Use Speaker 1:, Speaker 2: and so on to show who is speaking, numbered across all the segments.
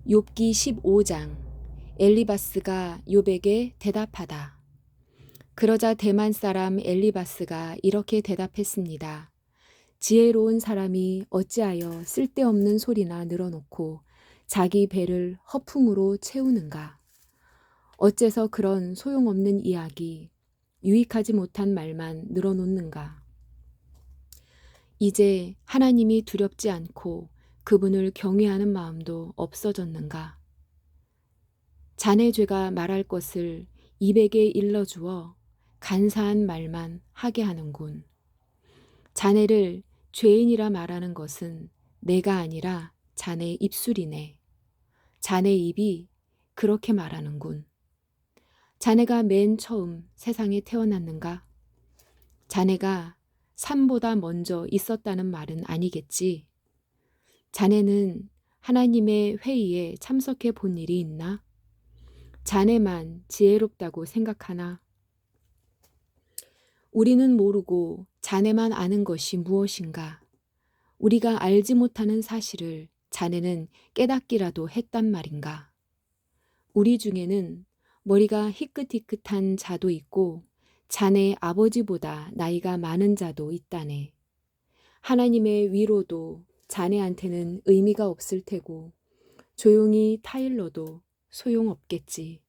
Speaker 1: 욥기 15장. 엘리바스가 욥에게 대답하다. 그러자 대만 사람 엘리바스가 이렇게 대답했습니다. 지혜로운 사람이 어찌하여 쓸데없는 소리나 늘어놓고 자기 배를 허풍으로 채우는가? 어째서 그런 소용없는 이야기, 유익하지 못한 말만 늘어놓는가? 이제 하나님이 두렵지 않고 그분을 경외하는 마음도 없어졌는가? 자네 죄가 말할 것을 입에게 일러주어 간사한 말만 하게 하는군. 자네를 죄인이라 말하는 것은 내가 아니라 자네 입술이네. 자네 입이 그렇게 말하는군. 자네가 맨 처음 세상에 태어났는가? 자네가 산보다 먼저 있었다는 말은 아니겠지. 자네는 하나님의 회의에 참석해 본 일이 있나? 자네만 지혜롭다고 생각하나? 우리는 모르고 자네만 아는 것이 무엇인가? 우리가 알지 못하는 사실을 자네는 깨닫기라도 했단 말인가? 우리 중에는 머리가 희끗희끗한 자도 있고 자네 아버지보다 나이가 많은 자도 있다네. 하나님의 위로도 자네한테는 의미가 없을 테고 조용히 타일러도 소용없겠지.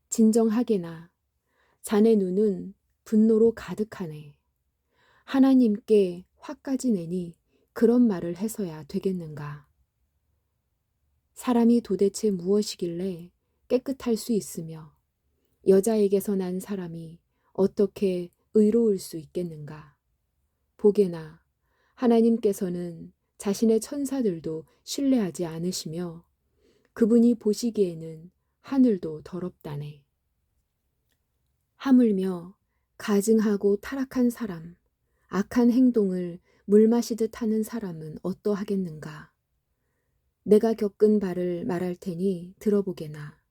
Speaker 1: 진정하게나 자네 눈은 분노로 가득하네. 하나님께 화까지 내니 그런 말을 해서야 되겠는가. 사람이 도대체 무엇이길래 깨끗할 수 있으며 여자에게서 난 사람이 어떻게 의로울 수 있겠는가. 보게나 하나님께서는 자신의 천사들도 신뢰하지 않으시며 그분이 보시기에는 하늘도 더럽다네. 하물며 가증하고 타락한 사람, 악한 행동을 물 마시듯 하는 사람은 어떠하겠는가. 내가 겪은 바를 말할 테니 들어보게나.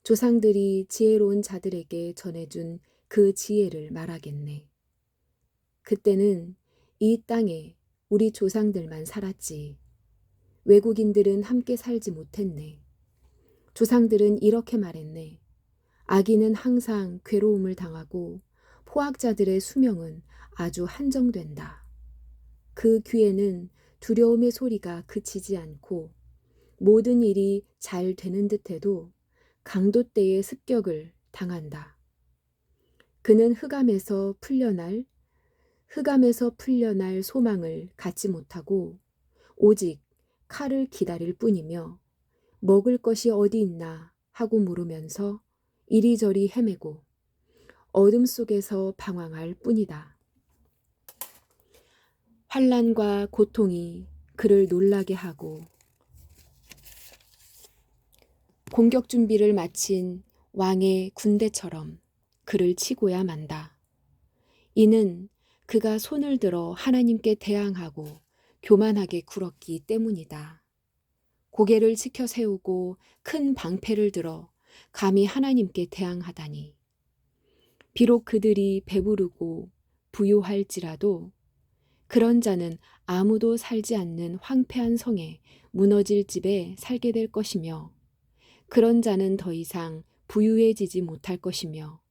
Speaker 1: 조상들이 지혜로운 자들에게 전해준 그 지혜를 말하겠네. 그때는 이 땅에 우리 조상들만 살았지. 외국인들은 함께 살지 못했네. 조상들은 이렇게 말했네. 아기는 항상 괴로움을 당하고 포악자들의 수명은 아주 한정된다. 그 귀에는 두려움의 소리가 그치지 않고 모든 일이 잘 되는 듯해도 강도 때의 습격을 당한다. 그는 흑암에서 풀려날 소망을 갖지 못하고 오직 칼을 기다릴 뿐이며 먹을 것이 어디 있나 하고 물으면서 이리저리 헤매고 어둠 속에서 방황할 뿐이다. 환난과 고통이 그를 놀라게 하고 공격 준비를 마친 왕의 군대처럼 그를 치고야 만다. 이는 그가 손을 들어 하나님께 대항하고 교만하게 굴었기 때문이다. 고개를 치켜 세우고 큰 방패를 들어 감히 하나님께 대항하다니. 비록 그들이 배부르고 부요할지라도 그런 자는 아무도 살지 않는 황폐한 성에 무너질 집에 살게 될 것이며 그런 자는 더 이상 부유해지지 못할 것이며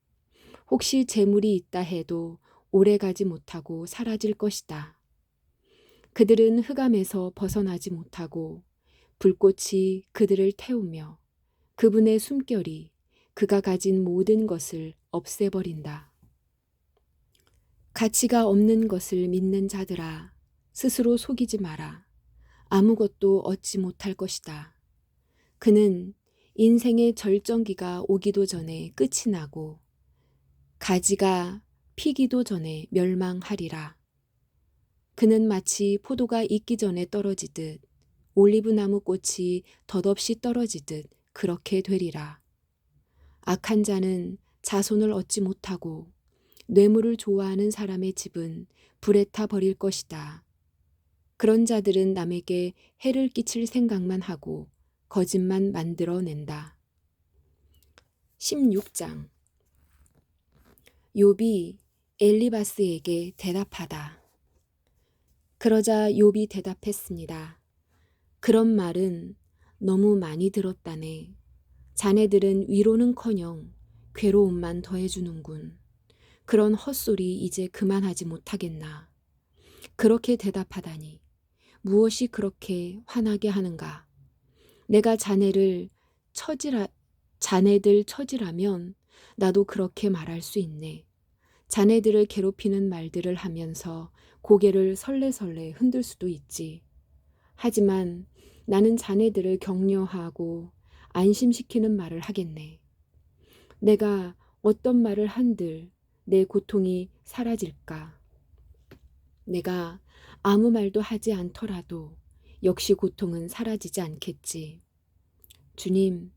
Speaker 1: 혹시 재물이 있다 해도 오래가지 못하고 사라질 것이다. 그들은 흑암에서 벗어나지 못하고 불꽃이 그들을 태우며 그분의 숨결이 그가 가진 모든 것을 없애버린다. 가치가 없는 것을 믿는 자들아, 스스로 속이지 마라. 아무것도 얻지 못할 것이다. 그는 인생의 절정기가 오기도 전에 끝이 나고 가지가 피기도 전에 멸망하리라. 그는 마치 포도가 익기 전에 떨어지듯 올리브나무 꽃이 덧없이 떨어지듯 그렇게 되리라. 악한 자는 자손을 얻지 못하고 뇌물을 좋아하는 사람의 집은 불에 타 버릴 것이다. 그런 자들은 남에게 해를 끼칠 생각만 하고 거짓만 만들어낸다. 16장. 욥이 엘리바스에게 대답하다. 그러자 욥이 대답했습니다. 그런 말은 너무 많이 들었다네. 자네들은 위로는커녕 괴로움만 더해주는군. 그런 헛소리 이제 그만하지 못하겠나. 그렇게 대답하다니 무엇이 그렇게 화나게 하는가. 내가 자네들 처지라면 나도 그렇게 말할 수 있네. 자네들을 괴롭히는 말들을 하면서 고개를 설레설레 흔들 수도 있지. 하지만 나는 자네들을 격려하고 안심시키는 말을 하겠네. 내가 어떤 말을 한들 내 고통이 사라질까? 내가 아무 말도 하지 않더라도 역시 고통은 사라지지 않겠지. 주님,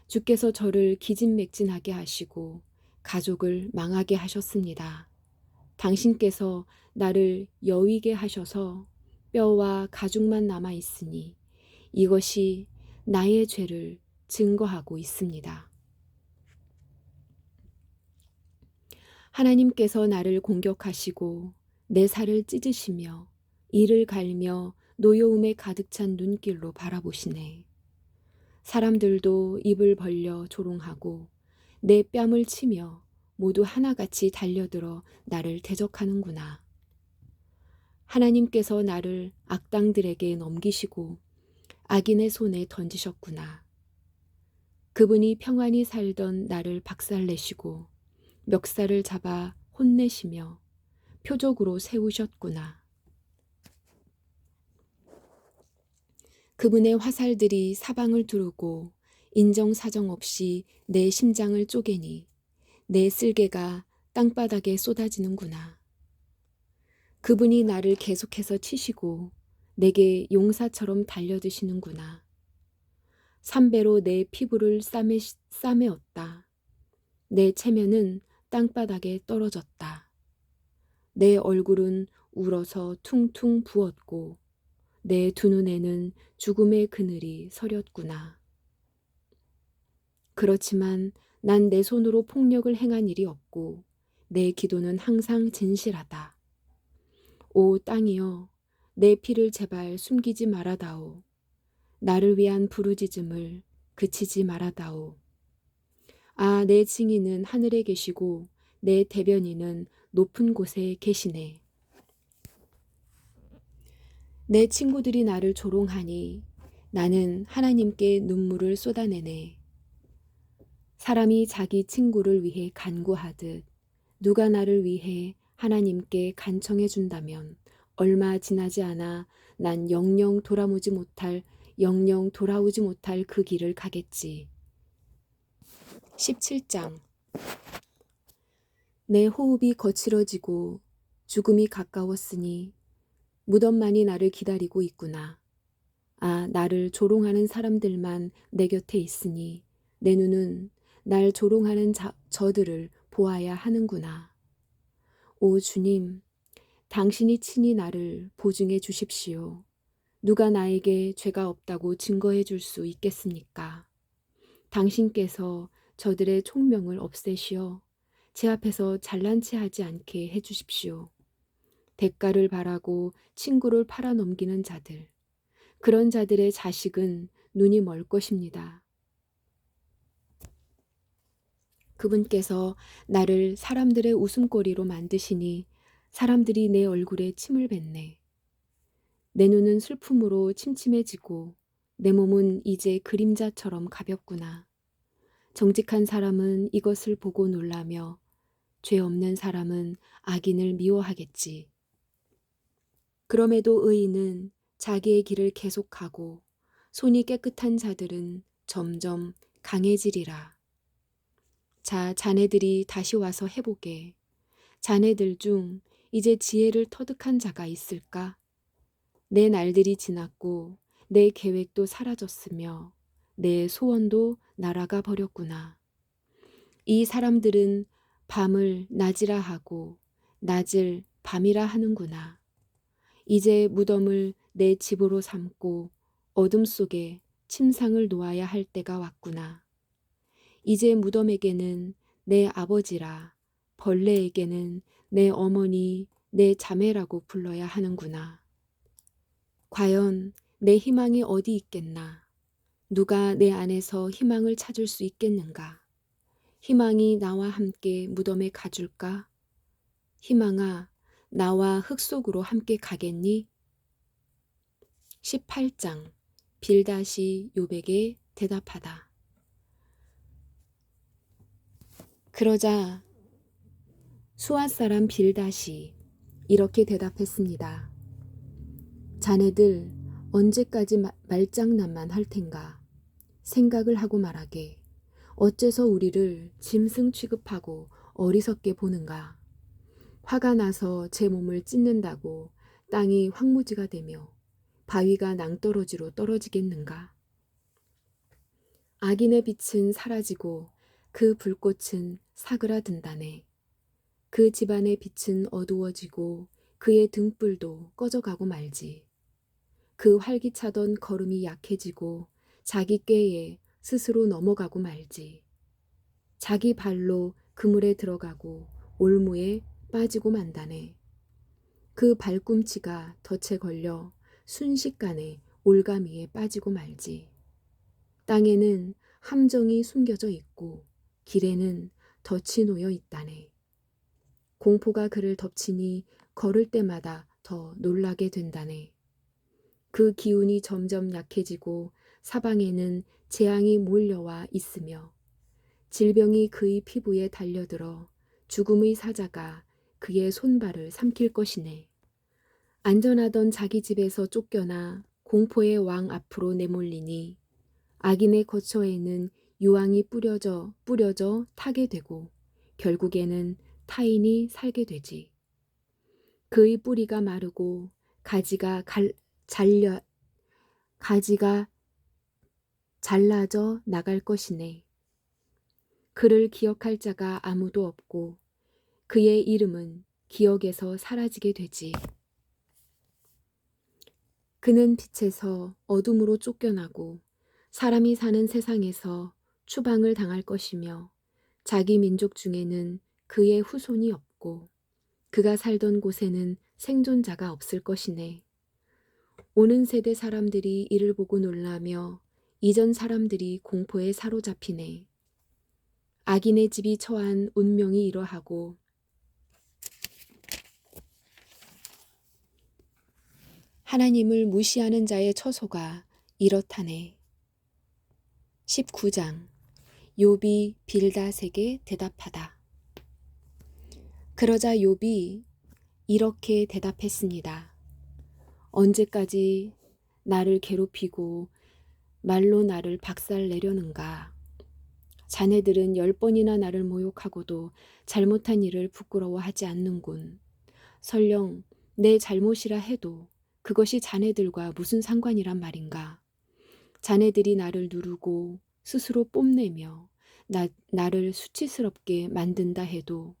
Speaker 1: 주께서 저를 기진맥진하게 하시고 가족을 망하게 하셨습니다. 당신께서 나를 여위게 하셔서 뼈와 가죽만 남아 있으니 이것이 나의 죄를 증거하고 있습니다. 하나님께서 나를 공격하시고 내 살을 찢으시며 이를 갈며 노여움에 가득 찬 눈길로 바라보시네. 사람들도 입을 벌려 조롱하고 내 뺨을 치며 모두 하나같이 달려들어 나를 대적하는구나. 하나님께서 나를 악당들에게 넘기시고 악인의 손에 던지셨구나. 그분이 평안히 살던 나를 박살내시고 멱살을 잡아 혼내시며 표적으로 세우셨구나. 그분의 화살들이 사방을 두르고 인정사정 없이 내 심장을 쪼개니 내 쓸개가 땅바닥에 쏟아지는구나. 그분이 나를 계속해서 치시고 내게 용사처럼 달려드시는구나. 삼배로 내 피부를 싸매었다. 내 체면은 땅바닥에 떨어졌다. 내 얼굴은 울어서 퉁퉁 부었고 내 두 눈에는 죽음의 그늘이 서렸구나. 그렇지만 난 내 손으로 폭력을 행한 일이 없고 내 기도는 항상 진실하다. 오 땅이여, 내 피를 제발 숨기지 말아다오. 나를 위한 부르짖음을 그치지 말아다오. 아, 내 증인은 하늘에 계시고 내 대변인은 높은 곳에 계시네. 내 친구들이 나를 조롱하니 나는 하나님께 눈물을 쏟아내네. 사람이 자기 친구를 위해 간구하듯 누가 나를 위해 하나님께 간청해 준다면 얼마 지나지 않아 난 영영 돌아오지 못할 그 길을 가겠지. 17장. 내 호흡이 거칠어지고 죽음이 가까웠으니 무덤만이 나를 기다리고 있구나. 아, 나를 조롱하는 사람들만 내 곁에 있으니 내 눈은 날 조롱하는 저들을 보아야 하는구나. 오 주님, 당신이 친히 나를 보증해 주십시오. 누가 나에게 죄가 없다고 증거해 줄 수 있겠습니까? 당신께서 저들의 총명을 없애시어 제 앞에서 잘난 체 하지 않게 해 주십시오. 대가를 바라고 친구를 팔아넘기는 자들, 그런 자들의 자식은 눈이 멀 것입니다. 그분께서 나를 사람들의 웃음거리로 만드시니 사람들이 내 얼굴에 침을 뱉네. 내 눈은 슬픔으로 침침해지고 내 몸은 이제 그림자처럼 가볍구나. 정직한 사람은 이것을 보고 놀라며 죄 없는 사람은 악인을 미워하겠지. 그럼에도 의인은 자기의 길을 계속하고 손이 깨끗한 자들은 점점 강해지리라. 자, 자네들이 다시 와서 해보게. 자네들 중 이제 지혜를 터득한 자가 있을까? 내 날들이 지났고 내 계획도 사라졌으며 내 소원도 날아가 버렸구나. 이 사람들은 밤을 낮이라 하고 낮을 밤이라 하는구나. 이제 무덤을 내 집으로 삼고 어둠 속에 침상을 놓아야 할 때가 왔구나. 이제 무덤에게는 내 아버지라, 벌레에게는 내 어머니, 내 자매라고 불러야 하는구나. 과연 내 희망이 어디 있겠나? 누가 내 안에서 희망을 찾을 수 있겠는가? 희망이 나와 함께 무덤에 가줄까? 희망아, 나와 흙 속으로 함께 가겠니? 18장 빌닷이 욥에게 대답하다. 그러자 수앗 사람 빌닷이 이렇게 대답했습니다. 자네들 언제까지 말장난만 할 텐가? 생각을 하고 말하게. 어째서 우리를 짐승 취급하고 어리석게 보는가? 화가 나서 제 몸을 찢는다고 땅이 황무지가 되며 바위가 낭떠러지로 떨어지겠는가? 악인의 빛은 사라지고 그 불꽃은 사그라든다네. 그 집안의 빛은 어두워지고 그의 등불도 꺼져가고 말지. 그 활기차던 걸음이 약해지고 자기 꾀에 스스로 넘어가고 말지. 자기 발로 그물에 들어가고 올무에 빠지고 만다네. 그 발꿈치가 덫에 걸려 순식간에 올가미에 빠지고 말지. 땅에는 함정이 숨겨져 있고 길에는 덫이 놓여 있다네. 공포가 그를 덮치니 걸을 때마다 더 놀라게 된다네. 그 기운이 점점 약해지고 사방에는 재앙이 몰려와 있으며 질병이 그의 피부에 달려들어 죽음의 사자가 그의 손발을 삼킬 것이네. 안전하던 자기 집에서 쫓겨나 공포의 왕 앞으로 내몰리니 악인의 거처에는 유황이 뿌려져 타게 되고 결국에는 타인이 살게 되지. 그의 뿌리가 마르고 가지가 잘라져 나갈 것이네. 그를 기억할 자가 아무도 없고 그의 이름은 기억에서 사라지게 되지. 그는 빛에서 어둠으로 쫓겨나고 사람이 사는 세상에서 추방을 당할 것이며 자기 민족 중에는 그의 후손이 없고 그가 살던 곳에는 생존자가 없을 것이네. 오는 세대 사람들이 이를 보고 놀라며 이전 사람들이 공포에 사로잡히네. 악인의 집이 처한 운명이 이러하고 하나님을 무시하는 자의 처소가 이렇다네. 19장 욥이 빌닷에게 대답하다. 그러자 욥이 이렇게 대답했습니다. 언제까지 나를 괴롭히고 말로 나를 박살내려는가? 자네들은 10번이나 나를 모욕하고도 잘못한 일을 부끄러워하지 않는군. 설령 내 잘못이라 해도 그것이 자네들과 무슨 상관이란 말인가? 자네들이 나를 누르고 스스로 뽐내며 나를 수치스럽게 만든다 해도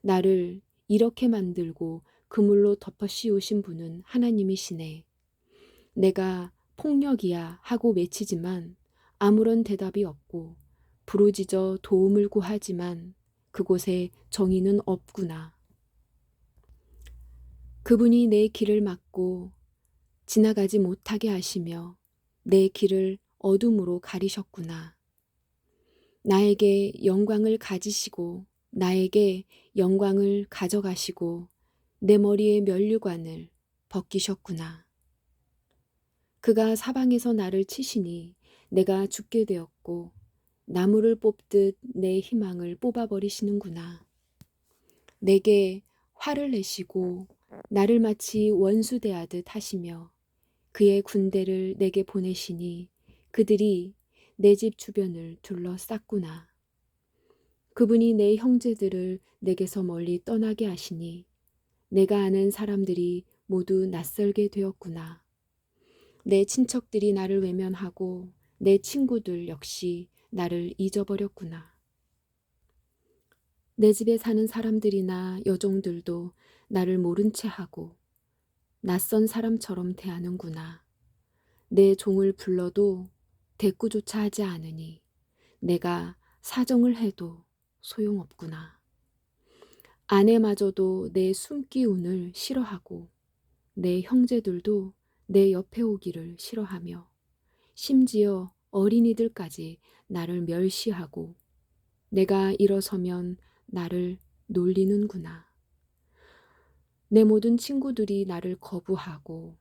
Speaker 1: 나를 이렇게 만들고 그물로 덮어 씌우신 분은 하나님이시네. 내가 폭력이야 하고 외치지만 아무런 대답이 없고 부르짖어 도움을 구하지만 그곳에 정의는 없구나. 그분이 내 길을 막고 지나가지 못하게 하시며 내 길을 어둠으로 가리셨구나. 나에게 영광을 가지시고 나에게 영광을 가져가시고 내 머리에 면류관을 벗기셨구나. 그가 사방에서 나를 치시니 내가 죽게 되었고 나무를 뽑듯 내 희망을 뽑아버리시는구나. 내게 화를 내시고 나를 마치 원수 대하듯 하시며 그의 군대를 내게 보내시니 그들이 내 집 주변을 둘러쌌구나. 그분이 내 형제들을 내게서 멀리 떠나게 하시니 내가 아는 사람들이 모두 낯설게 되었구나. 내 친척들이 나를 외면하고 내 친구들 역시 나를 잊어버렸구나. 내 집에 사는 사람들이나 여종들도 나를 모른 채 하고 낯선 사람처럼 대하는구나. 내 종을 불러도 대꾸조차 하지 않으니 내가 사정을 해도 소용없구나. 아내마저도 내 숨기운을 싫어하고 내 형제들도 내 옆에 오기를 싫어하며 심지어 어린이들까지 나를 멸시하고 내가 일어서면 나를 놀리는구나. 내 모든 친구들이 나를 거부하고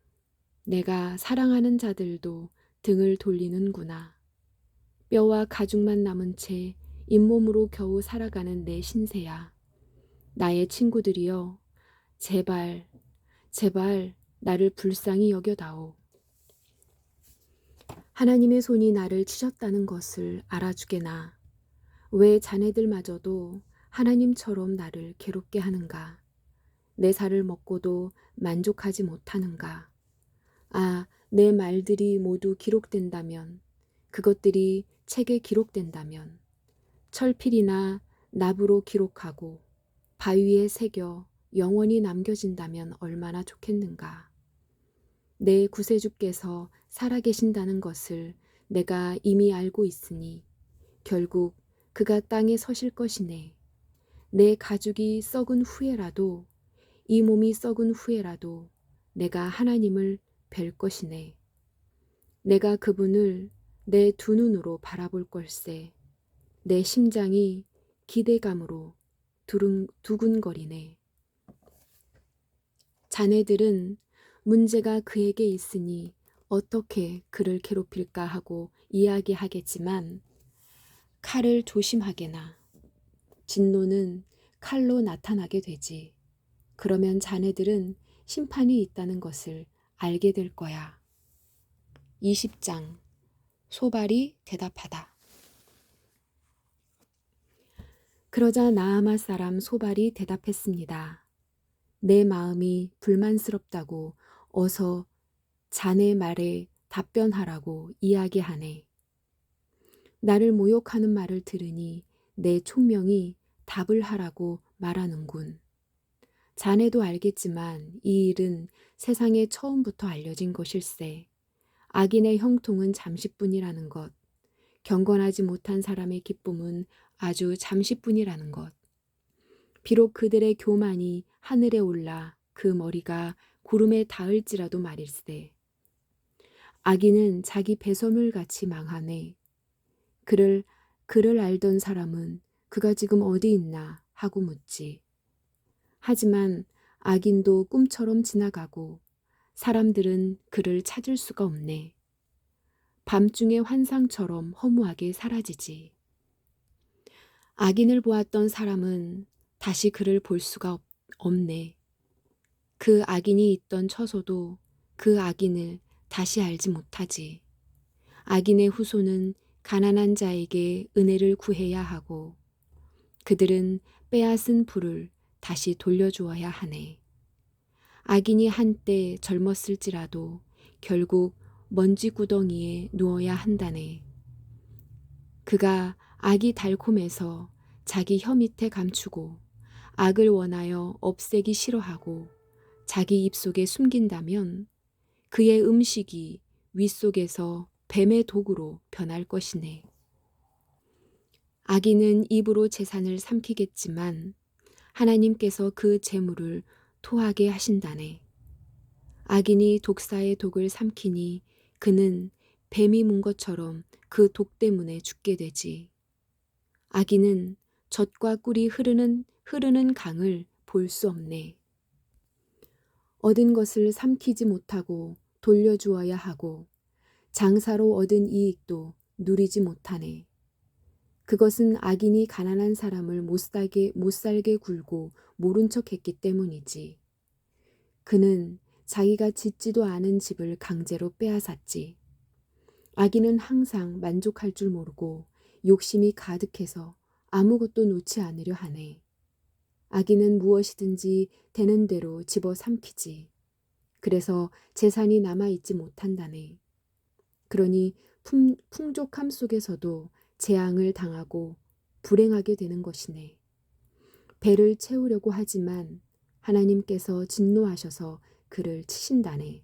Speaker 1: 내가 사랑하는 자들도 등을 돌리는구나. 뼈와 가죽만 남은 채 잇몸으로 겨우 살아가는 내 신세야. 나의 친구들이여, 제발, 제발 나를 불쌍히 여겨다오. 하나님의 손이 나를 치셨다는 것을 알아주게나. 왜 자네들마저도 하나님처럼 나를 괴롭게 하는가? 내 살을 먹고도 만족하지 못하는가? 아, 내 말들이 모두 기록된다면, 그것들이 책에 기록된다면, 철필이나 납으로 기록하고 바위에 새겨 영원히 남겨진다면 얼마나 좋겠는가. 내 구세주께서 살아계신다는 것을 내가 이미 알고 있으니 결국 그가 땅에 서실 것이네. 내 가죽이 썩은 후에라도, 이 몸이 썩은 후에라도 내가 하나님을 뵐 것이네. 내가 그분을 내 두 눈으로 바라볼 걸세. 내 심장이 기대감으로 두근거리네. 자네들은 문제가 그에게 있으니 어떻게 그를 괴롭힐까 하고 이야기하겠지만 칼을 조심하게나. 진노는 칼로 나타나게 되지. 그러면 자네들은 심판이 있다는 것을 알게 될 거야. 20장 소발이 대답하다. 그러자 나아마 사람 소발이 대답했습니다. 내 마음이 불만스럽다고 어서 자네 말에 답변하라고 이야기하네. 나를 모욕하는 말을 들으니 내 총명이 답을 하라고 말하는군. 자네도 알겠지만 이 일은 세상에 처음부터 알려진 것일세. 악인의 형통은 잠시뿐이라는 것, 경건하지 못한 사람의 기쁨은 아주 잠시뿐이라는 것. 비록 그들의 교만이 하늘에 올라 그 머리가 구름에 닿을지라도 말일세. 악인은 자기 배설물같이 망하네. 그를 알던 사람은 그가 지금 어디 있나 하고 묻지. 하지만 악인도 꿈처럼 지나가고 사람들은 그를 찾을 수가 없네. 밤중의 환상처럼 허무하게 사라지지. 악인을 보았던 사람은 다시 그를 볼 수가 없네. 그 악인이 있던 처소도 그 악인을 다시 알지 못하지. 악인의 후손은 가난한 자에게 은혜를 구해야 하고 그들은 빼앗은 부를 다시 돌려주어야 하네. 악인이 한때 젊었을지라도 결국 먼지 구덩이에 누워야 한다네. 그가 악이 달콤해서 자기 혀 밑에 감추고 악을 원하여 없애기 싫어하고 자기 입속에 숨긴다면 그의 음식이 윗속에서 뱀의 독으로 변할 것이네. 악인은 입으로 재산을 삼키겠지만 하나님께서 그 재물을 토하게 하신다네. 악인이 독사의 독을 삼키니 그는 뱀이 문 것처럼 그 독 때문에 죽게 되지. 악인은 젖과 꿀이 흐르는 강을 볼 수 없네. 얻은 것을 삼키지 못하고 돌려주어야 하고 장사로 얻은 이익도 누리지 못하네. 그것은 악인이 가난한 사람을 못 살게 굴고 모른 척했기 때문이지. 그는 자기가 짓지도 않은 집을 강제로 빼앗았지. 악인은 항상 만족할 줄 모르고 욕심이 가득해서 아무것도 놓지 않으려 하네. 악인은 무엇이든지 되는 대로 집어삼키지. 그래서 재산이 남아있지 못한다네. 그러니 풍족함 속에서도 재앙을 당하고 불행하게 되는 것이네. 배를 채우려고 하지만 하나님께서 진노하셔서 그를 치신다네.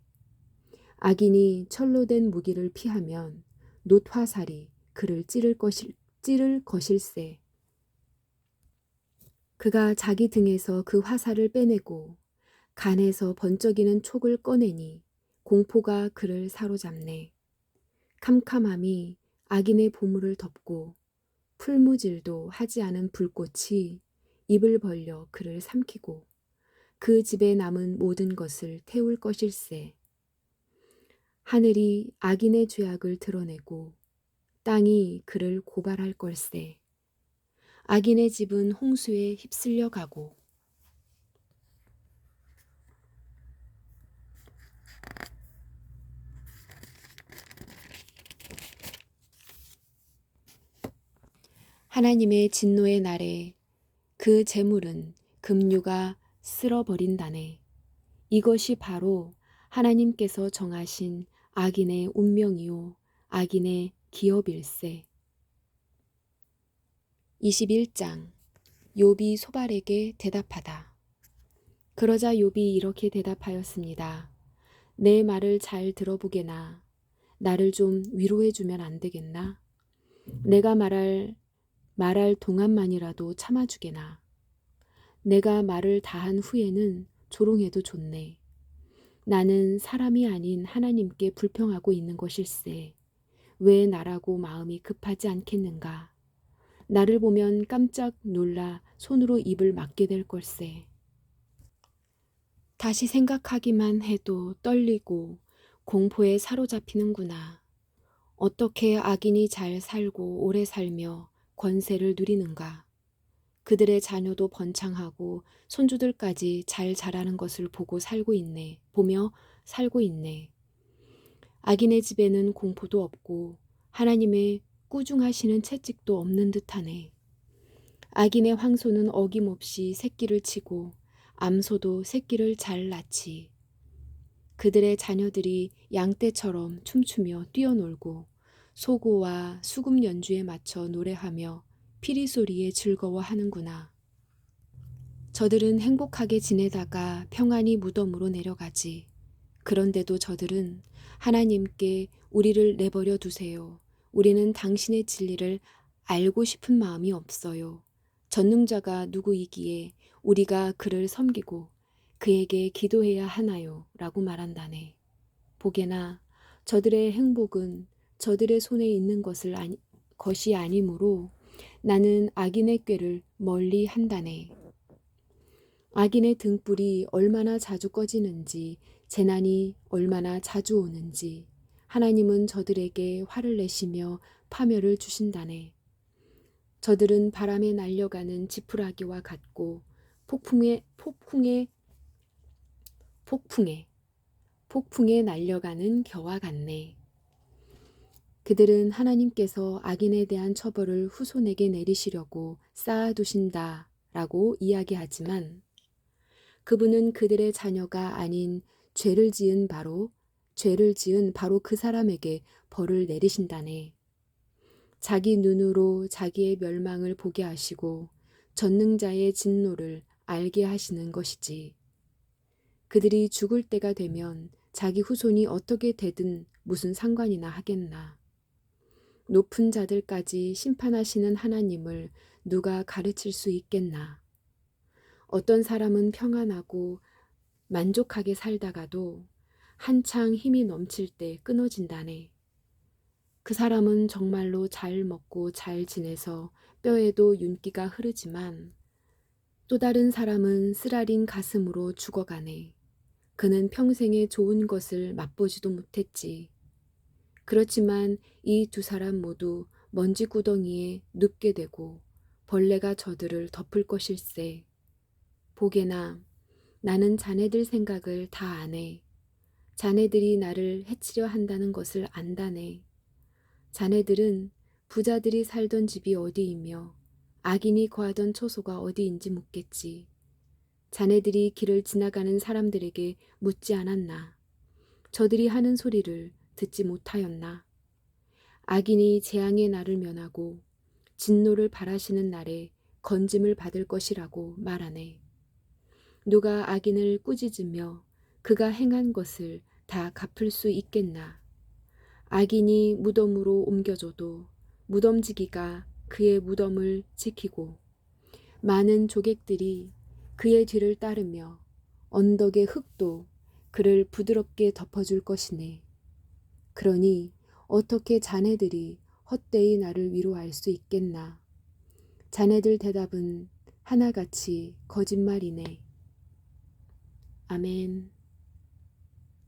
Speaker 1: 악인이 철로 된 무기를 피하면 놋화살이 그를 찌를 것일세. 그가 자기 등에서 그 화살을 빼내고 간에서 번쩍이는 촉을 꺼내니 공포가 그를 사로잡네. 캄캄함이 악인의 보물을 덮고 풀무질도 하지 않은 불꽃이 입을 벌려 그를 삼키고 그 집에 남은 모든 것을 태울 것일세. 하늘이 악인의 죄악을 드러내고 땅이 그를 고발할 걸세. 악인의 집은 홍수에 휩쓸려 가고 하나님의 진노의 날에 그 재물은 급류가 쓸어버린다네. 이것이 바로 하나님께서 정하신 악인의 운명이요 악인의 기업일세. 21장 욥이 소발에게 대답하다. 그러자 욥이 이렇게 대답하였습니다. 내 말을 잘 들어보게나. 나를 좀 위로해 주면 안 되겠나? 내가 말할 동안만이라도 참아주게나. 내가 말을 다한 후에는 조롱해도 좋네. 나는 사람이 아닌 하나님께 불평하고 있는 것일세. 왜 나라고 마음이 급하지 않겠는가? 나를 보면 깜짝 놀라 손으로 입을 막게 될 걸세. 다시 생각하기만 해도 떨리고 공포에 사로잡히는구나. 어떻게 악인이 잘 살고 오래 살며 권세를 누리는가? 그들의 자녀도 번창하고 손주들까지 잘 자라는 것을 보며 살고 있네. 악인의 집에는 공포도 없고 하나님의 꾸중하시는 채찍도 없는 듯하네. 악인의 황소는 어김없이 새끼를 치고 암소도 새끼를 잘 낳지. 그들의 자녀들이 양떼처럼 춤추며 뛰어놀고 소고와 수금 연주에 맞춰 노래하며 피리 소리에 즐거워하는구나. 저들은 행복하게 지내다가 평안히 무덤으로 내려가지. 그런데도 저들은 하나님께 우리를 내버려 두세요. 우리는 당신의 진리를 알고 싶은 마음이 없어요. 전능자가 누구이기에 우리가 그를 섬기고 그에게 기도해야 하나요? 라고 말한다네. 보게나 저들의 행복은 저들의 손에 있는 것이 아니므로 나는 악인의 꾀를 멀리 한다네. 악인의 등불이 얼마나 자주 꺼지는지, 재난이 얼마나 자주 오는지 하나님은 저들에게 화를 내시며 파멸을 주신다네. 저들은 바람에 날려가는 지푸라기와 같고 폭풍에 날려가는 겨와 같네. 그들은 하나님께서 악인에 대한 처벌을 후손에게 내리시려고 쌓아두신다 라고 이야기하지만 그분은 그들의 자녀가 아닌 죄를 지은 바로 그 사람에게 벌을 내리신다네. 자기 눈으로 자기의 멸망을 보게 하시고 전능자의 진노를 알게 하시는 것이지. 그들이 죽을 때가 되면 자기 후손이 어떻게 되든 무슨 상관이나 하겠나. 높은 자들까지 심판하시는 하나님을 누가 가르칠 수 있겠나. 어떤 사람은 평안하고 만족하게 살다가도 한창 힘이 넘칠 때 끊어진다네. 그 사람은 정말로 잘 먹고 잘 지내서 뼈에도 윤기가 흐르지만 또 다른 사람은 쓰라린 가슴으로 죽어가네. 그는 평생에 좋은 것을 맛보지도 못했지. 그렇지만 이 두 사람 모두 먼지 구덩이에 눕게 되고 벌레가 저들을 덮을 것일세. 보게나 나는 자네들 생각을 다 아네. 자네들이 나를 해치려 한다는 것을 안다네. 자네들은 부자들이 살던 집이 어디이며 악인이 거하던 처소가 어디인지 묻겠지. 자네들이 길을 지나가는 사람들에게 묻지 않았나. 저들이 하는 소리를 듣지 못하였나. 악인이 재앙의 날을 면하고 진노를 바라시는 날에 건짐을 받을 것이라고 말하네. 누가 악인을 꾸짖으며 그가 행한 것을 다 갚을 수 있겠나. 악인이 무덤으로 옮겨져도 무덤지기가 그의 무덤을 지키고 많은 조객들이 그의 뒤를 따르며 언덕의 흙도 그를 부드럽게 덮어줄 것이네. 그러니 어떻게 자네들이 헛되이 나를 위로할 수 있겠나. 자네들 대답은 하나같이 거짓말이네. 아멘.